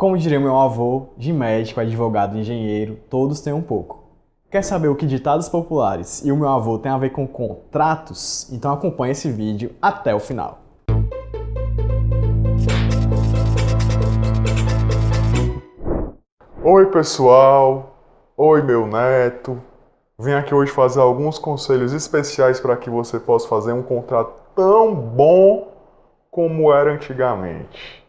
Como diria meu avô, de médico, advogado, engenheiro, todos têm um pouco. Quer saber o que ditados populares e o meu avô tem a ver com contratos? Então acompanhe esse vídeo até o final. Oi pessoal, oi meu neto. Vim aqui hoje fazer alguns conselhos especiais para que você possa fazer um contrato tão bom como era antigamente.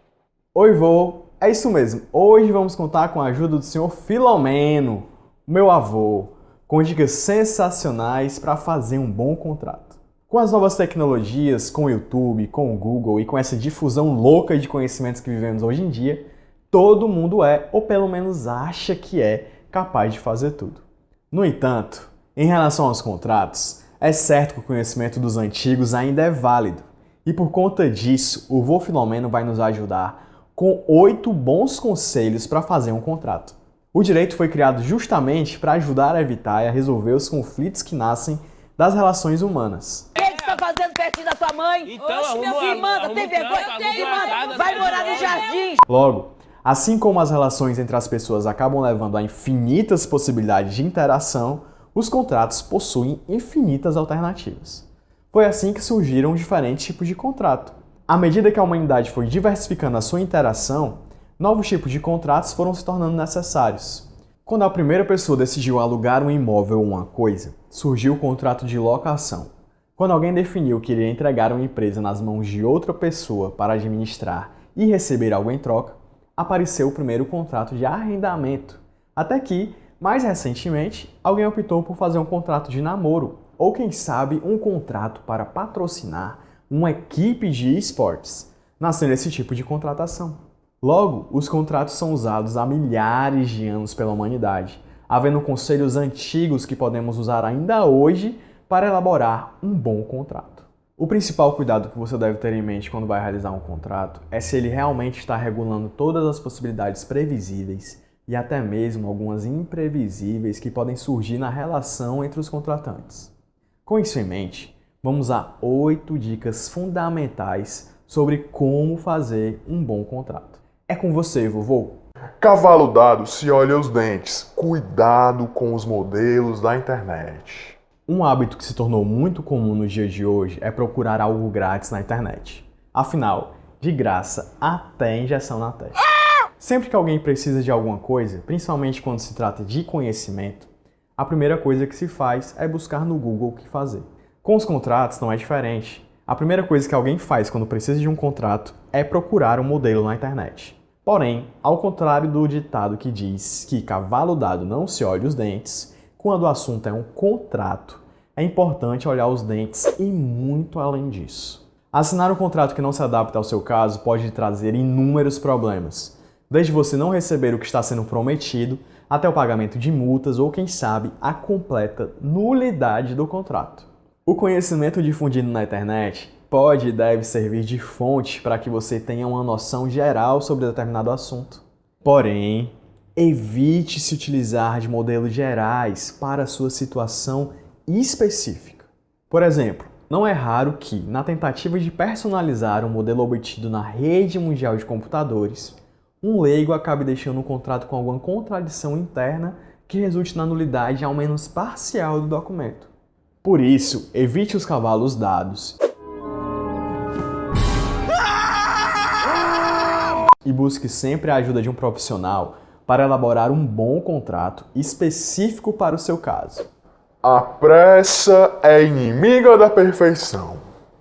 Oi vô, é isso mesmo. Hoje vamos contar com a ajuda do senhor Filomeno, meu avô, com dicas sensacionais para fazer um bom contrato. Com as novas tecnologias, com o YouTube, com o Google e com essa difusão louca de conhecimentos que vivemos hoje em dia, todo mundo é, ou pelo menos acha que é, capaz de fazer tudo. No entanto, em relação aos contratos, é certo que o conhecimento dos antigos ainda é válido. E por conta disso, o vô Filomeno vai nos ajudar com 8 bons conselhos para fazer um contrato. O direito foi criado justamente para ajudar a evitar e a resolver os conflitos que nascem das relações humanas. O que você está fazendo pertinho da sua mãe? Então, Minha filha, manda, tem vergonha? Tem, manda. Vai morar no jardim. Logo, assim como as relações entre as pessoas acabam levando a infinitas possibilidades de interação, os contratos possuem infinitas alternativas. Foi assim que surgiram diferentes tipos de contrato. À medida que a humanidade foi diversificando a sua interação, novos tipos de contratos foram se tornando necessários. Quando a primeira pessoa decidiu alugar um imóvel ou uma coisa, surgiu o contrato de locação. Quando alguém definiu que iria entregar uma empresa nas mãos de outra pessoa para administrar e receber algo em troca, apareceu o primeiro contrato de arrendamento. Até que, mais recentemente, alguém optou por fazer um contrato de namoro, ou quem sabe um contrato para patrocinar uma equipe de esportes, nascendo esse tipo de contratação. Logo, os contratos são usados há milhares de anos pela humanidade, havendo conselhos antigos que podemos usar ainda hoje para elaborar um bom contrato. O principal cuidado que você deve ter em mente quando vai realizar um contrato é se ele realmente está regulando todas as possibilidades previsíveis e até mesmo algumas imprevisíveis que podem surgir na relação entre os contratantes. Com isso em mente, vamos a 8 dicas fundamentais sobre como fazer um bom contrato. É com você, vovô! Cavalo dado se olha os dentes. Cuidado com os modelos da internet. Um hábito que se tornou muito comum nos dias de hoje é procurar algo grátis na internet. Afinal, de graça até injeção na testa. Sempre que alguém precisa de alguma coisa, principalmente quando se trata de conhecimento, a primeira coisa que se faz é buscar no Google o que fazer. Com os contratos não é diferente. A primeira coisa que alguém faz quando precisa de um contrato é procurar um modelo na internet. Porém, ao contrário do ditado que diz que cavalo dado não se olha os dentes, quando o assunto é um contrato, é importante olhar os dentes e muito além disso. Assinar um contrato que não se adapta ao seu caso pode lhe trazer inúmeros problemas, desde você não receber o que está sendo prometido, até o pagamento de multas ou, quem sabe, a completa nulidade do contrato. O conhecimento difundido na internet pode e deve servir de fonte para que você tenha uma noção geral sobre determinado assunto. Porém, evite se utilizar de modelos gerais para a sua situação específica. Por exemplo, não é raro que, na tentativa de personalizar um modelo obtido na rede mundial de computadores, um leigo acabe deixando um contrato com alguma contradição interna que resulte na nulidade ao menos parcial do documento. Por isso, evite os cavalos dados e busque sempre a ajuda de um profissional para elaborar um bom contrato específico para o seu caso. A pressa é inimiga da perfeição.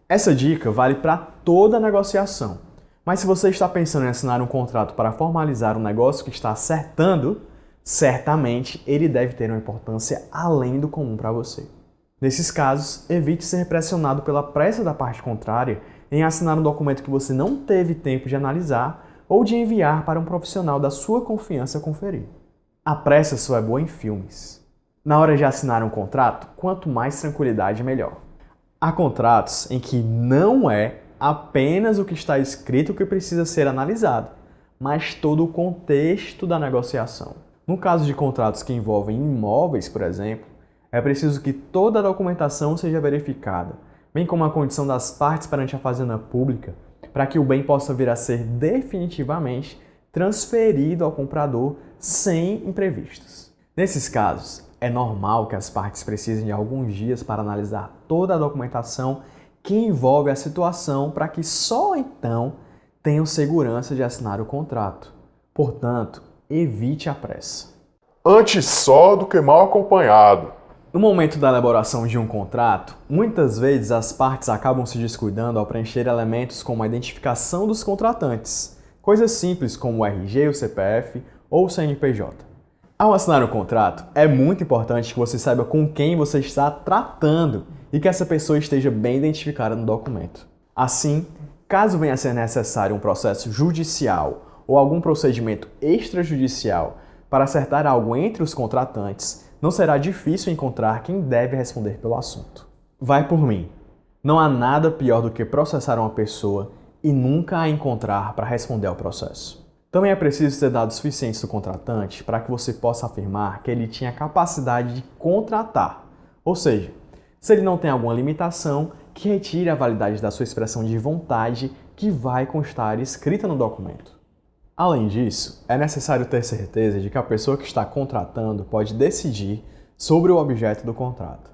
Essa dica vale para toda negociação. Mas se você está pensando em assinar um contrato para formalizar um negócio que está acertando, certamente ele deve ter uma importância além do comum para você. Nesses casos, evite ser pressionado pela pressa da parte contrária em assinar um documento que você não teve tempo de analisar ou de enviar para um profissional da sua confiança conferir. A pressa só é boa em filmes. Na hora de assinar um contrato, quanto mais tranquilidade, melhor. Há contratos em que não é apenas o que está escrito que precisa ser analisado, mas todo o contexto da negociação. No caso de contratos que envolvem imóveis, por exemplo, é preciso que toda a documentação seja verificada, bem como a condição das partes perante a fazenda pública, para que o bem possa vir a ser definitivamente transferido ao comprador sem imprevistos. Nesses casos, é normal que as partes precisem de alguns dias para analisar toda a documentação que envolve a situação para que só então tenham segurança de assinar o contrato. Portanto, evite a pressa. Antes só do que mal acompanhado. No momento da elaboração de um contrato, muitas vezes as partes acabam se descuidando ao preencher elementos como a identificação dos contratantes, coisas simples como o RG, o CPF ou o CNPJ. Ao assinar o contrato, é muito importante que você saiba com quem você está tratando e que essa pessoa esteja bem identificada no documento. Assim, caso venha a ser necessário um processo judicial ou algum procedimento extrajudicial para acertar algo entre os contratantes, não será difícil encontrar quem deve responder pelo assunto. Vai por mim. Não há nada pior do que processar uma pessoa e nunca a encontrar para responder ao processo. Também é preciso ter dados suficientes do contratante para que você possa afirmar que ele tinha capacidade de contratar. Ou seja, se ele não tem alguma limitação, que retire a validade da sua expressão de vontade que vai constar escrita no documento. Além disso, é necessário ter certeza de que a pessoa que está contratando pode decidir sobre o objeto do contrato.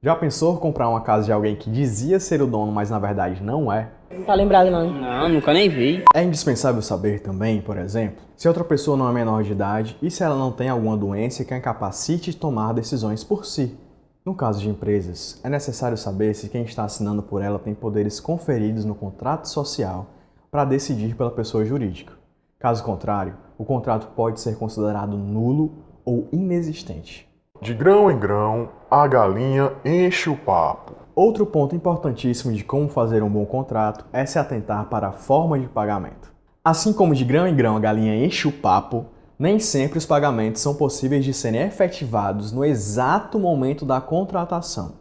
Já pensou comprar uma casa de alguém que dizia ser o dono, mas na verdade não é? Não tá lembrado não. Não, nunca nem vi. É indispensável saber também, por exemplo, se outra pessoa não é menor de idade e se ela não tem alguma doença que a incapacite de tomar decisões por si. No caso de empresas, é necessário saber se quem está assinando por ela tem poderes conferidos no contrato social para decidir pela pessoa jurídica. Caso contrário, o contrato pode ser considerado nulo ou inexistente. De grão em grão, a galinha enche o papo. Outro ponto importantíssimo de como fazer um bom contrato é se atentar para a forma de pagamento. Assim como de grão em grão a galinha enche o papo, nem sempre os pagamentos são possíveis de serem efetivados no exato momento da contratação,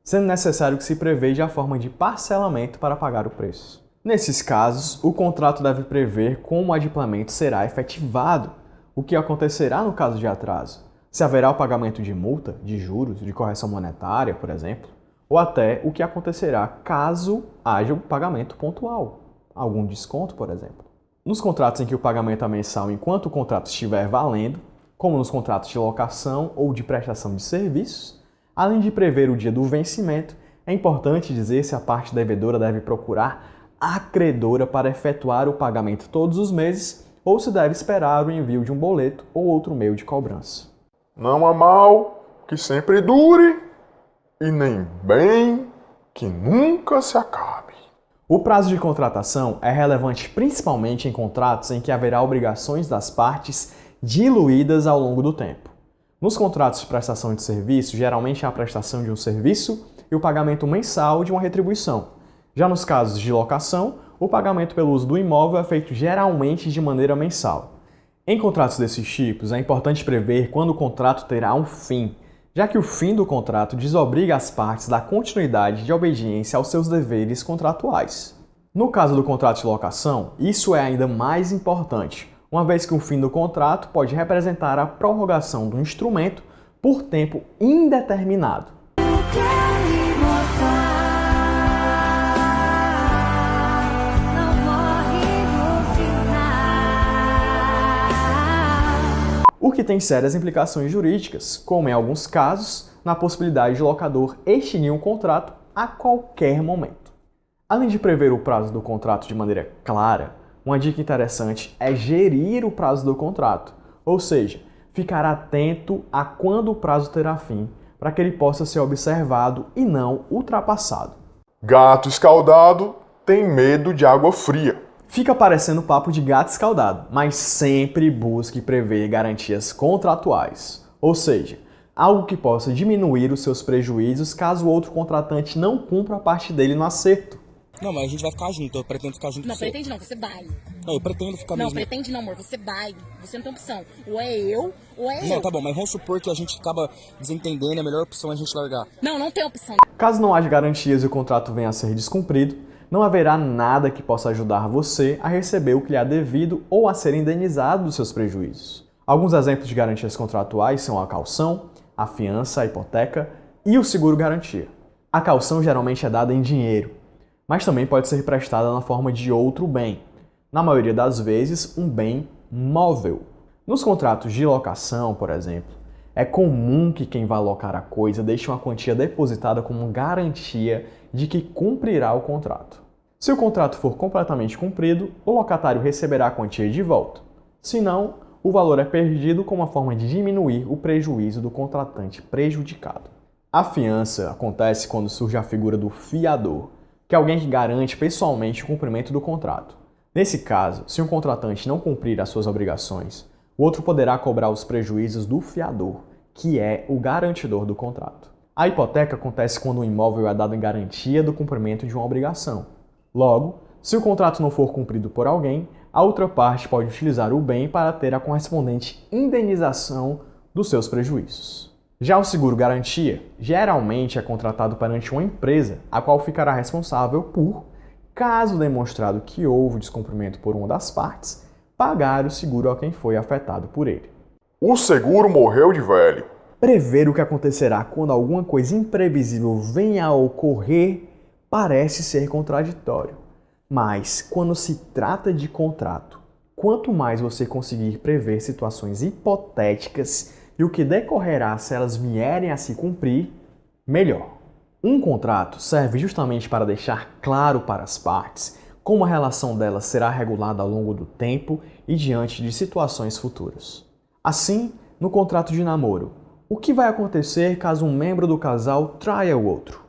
sendo necessário que se preveja a forma de parcelamento para pagar o preço. Nesses casos, o contrato deve prever como o adimplemento será efetivado, o que acontecerá no caso de atraso, se haverá o pagamento de multa, de juros, de correção monetária, por exemplo, ou até o que acontecerá caso haja um pagamento pontual, algum desconto, por exemplo. Nos contratos em que o pagamento é mensal enquanto o contrato estiver valendo, como nos contratos de locação ou de prestação de serviços, além de prever o dia do vencimento, é importante dizer se a parte devedora deve procurar a credora para efetuar o pagamento todos os meses ou se deve esperar o envio de um boleto ou outro meio de cobrança. Não há mal que sempre dure e nem bem que nunca se acabe. O prazo de contratação é relevante principalmente em contratos em que haverá obrigações das partes diluídas ao longo do tempo. Nos contratos de prestação de serviço, geralmente há a prestação de um serviço e o pagamento mensal de uma retribuição. Já nos casos de locação, o pagamento pelo uso do imóvel é feito geralmente de maneira mensal. Em contratos desses tipos, é importante prever quando o contrato terá um fim, já que o fim do contrato desobriga as partes da continuidade de obediência aos seus deveres contratuais. No caso do contrato de locação, isso é ainda mais importante, uma vez que o fim do contrato pode representar a prorrogação do instrumento por tempo indeterminado. O que tem sérias implicações jurídicas, como em alguns casos, na possibilidade de o locador extinguir um contrato a qualquer momento. Além de prever o prazo do contrato de maneira clara, uma dica interessante é gerir o prazo do contrato, ou seja, ficar atento a quando o prazo terá fim, para que ele possa ser observado e não ultrapassado. Gato escaldado tem medo de água fria. Fica parecendo papo de gato escaldado, mas sempre busque prever garantias contratuais, ou seja, algo que possa diminuir os seus prejuízos caso o outro contratante não cumpra a parte dele no acerto. Não, mas a gente vai ficar junto, eu pretendo ficar junto Não, com você. pretende não, você vai. Não, eu pretendo ficar Não, mesmo. pretende não, amor, você vai. Você não tem opção. Ou é eu, ou é Não, eu. tá bom, mas vamos supor que a gente acaba desentendendo, a melhor opção é a gente largar. Não, não tem opção. Caso não haja garantias e o contrato venha a ser descumprido, não haverá nada que possa ajudar você a receber o que lhe é devido ou a ser indenizado dos seus prejuízos. Alguns exemplos de garantias contratuais são a caução, a fiança, a hipoteca e o seguro-garantia. A caução geralmente é dada em dinheiro, mas também pode ser prestada na forma de outro bem. na maioria das vezes, um bem móvel. Nos contratos de locação, por exemplo, é comum que quem vai alocar a coisa deixe uma quantia depositada como garantia de que cumprirá o contrato. Se o contrato for completamente cumprido, o locatário receberá a quantia de volta. Se não, o valor é perdido como uma forma de diminuir o prejuízo do contratante prejudicado. A fiança acontece quando surge a figura do fiador, que é alguém que garante pessoalmente o cumprimento do contrato. Nesse caso, se um contratante não cumprir as suas obrigações, o outro poderá cobrar os prejuízos do fiador, que é o garantidor do contrato. A hipoteca acontece quando o imóvel é dado em garantia do cumprimento de uma obrigação. Logo, se o contrato não for cumprido por alguém, a outra parte pode utilizar o bem para ter a correspondente indenização dos seus prejuízos. Já o seguro-garantia geralmente é contratado perante uma empresa, a qual ficará responsável por, caso demonstrado que houve descumprimento por uma das partes, pagar o seguro a quem foi afetado por ele. O seguro morreu de velho. Prever o que acontecerá quando alguma coisa imprevisível venha a ocorrer parece ser contraditório. Mas, quando se trata de contrato, quanto mais você conseguir prever situações hipotéticas e o que decorrerá se elas vierem a se cumprir, melhor. Um contrato serve justamente para deixar claro para as partes como a relação delas será regulada ao longo do tempo e diante de situações futuras. Assim, no contrato de namoro, o que vai acontecer caso um membro do casal traia o outro?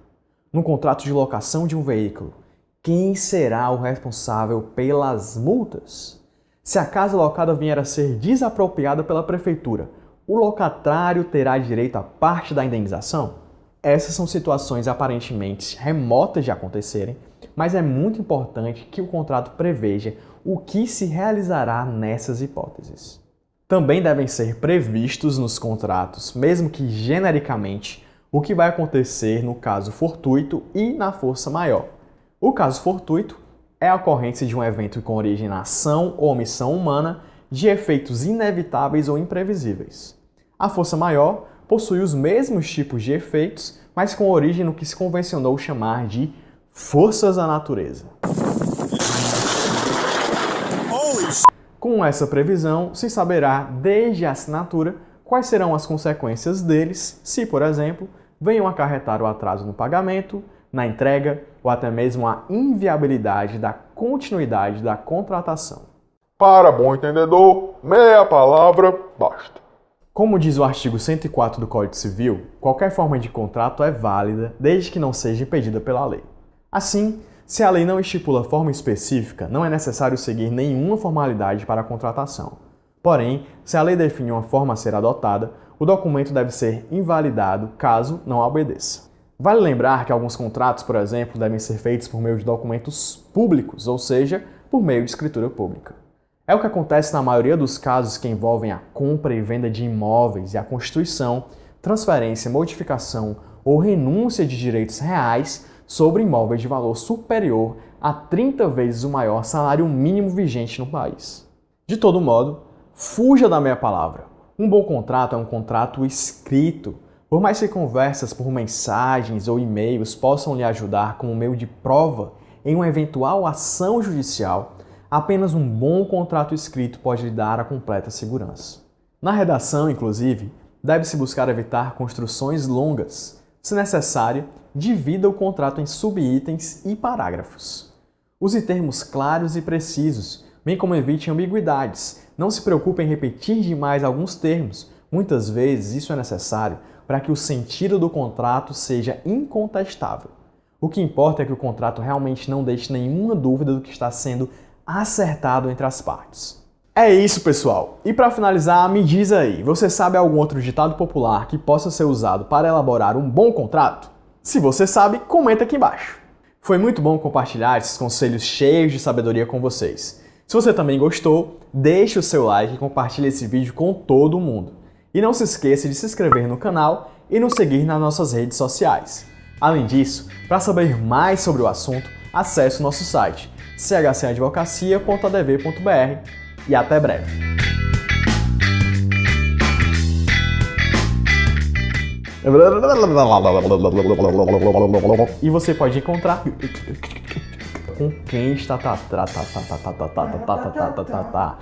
No contrato de locação de um veículo, quem será o responsável pelas multas? Se a casa locada vier a ser desapropriada pela prefeitura, o locatário terá direito a parte da indenização? Essas são situações aparentemente remotas de acontecerem, mas é muito importante que o contrato preveja o que se realizará nessas hipóteses. Também devem ser previstos nos contratos, mesmo que genericamente, o que vai acontecer no caso fortuito e na força maior. O caso fortuito é a ocorrência de um evento com origem na ação ou omissão humana de efeitos inevitáveis ou imprevisíveis. A força maior possui os mesmos tipos de efeitos, mas com origem no que se convencionou chamar de forças da natureza. Com essa previsão, se saberá desde a assinatura quais serão as consequências deles se, por exemplo, venham acarretar o atraso no pagamento, na entrega ou até mesmo a inviabilidade da continuidade da contratação. Para bom entendedor, meia palavra basta. Como diz o artigo 104 do Código Civil, qualquer forma de contrato é válida desde que não seja impedida pela lei. Assim, se a lei não estipula forma específica, não é necessário seguir nenhuma formalidade para a contratação. Porém, se a lei define uma forma a ser adotada, o documento deve ser invalidado caso não a obedeça. Vale lembrar que alguns contratos, por exemplo, devem ser feitos por meio de documentos públicos, ou seja, por meio de escritura pública. É o que acontece na maioria dos casos que envolvem a compra e venda de imóveis e a constituição, transferência, modificação ou renúncia de direitos reais sobre imóveis de valor superior a 30 vezes o maior salário mínimo vigente no país. De todo modo, fuja da meia palavra. Um bom contrato é um contrato escrito. Por mais que conversas por mensagens ou e-mails possam lhe ajudar como meio de prova em uma eventual ação judicial, apenas um bom contrato escrito pode lhe dar a completa segurança. Na redação, inclusive, deve-se buscar evitar construções longas. Se necessário, divida o contrato em subitens e parágrafos. Use termos claros e precisos, bem como evite ambiguidades. Não se preocupe em repetir demais alguns termos. Muitas vezes isso é necessário para que o sentido do contrato seja incontestável. O que importa é que o contrato realmente não deixe nenhuma dúvida do que está sendo acertado entre as partes. É isso, pessoal! E para finalizar, me diz aí, você sabe algum outro ditado popular que possa ser usado para elaborar um bom contrato? Se você sabe, comenta aqui embaixo. Foi muito bom compartilhar esses conselhos cheios de sabedoria com vocês. Se você também gostou, deixe o seu like e compartilhe esse vídeo com todo mundo. E não se esqueça de se inscrever no canal e nos seguir nas nossas redes sociais. Além disso, para saber mais sobre o assunto, acesse o nosso site chcadvocacia.adv.br e até breve. E você pode encontrar com quem está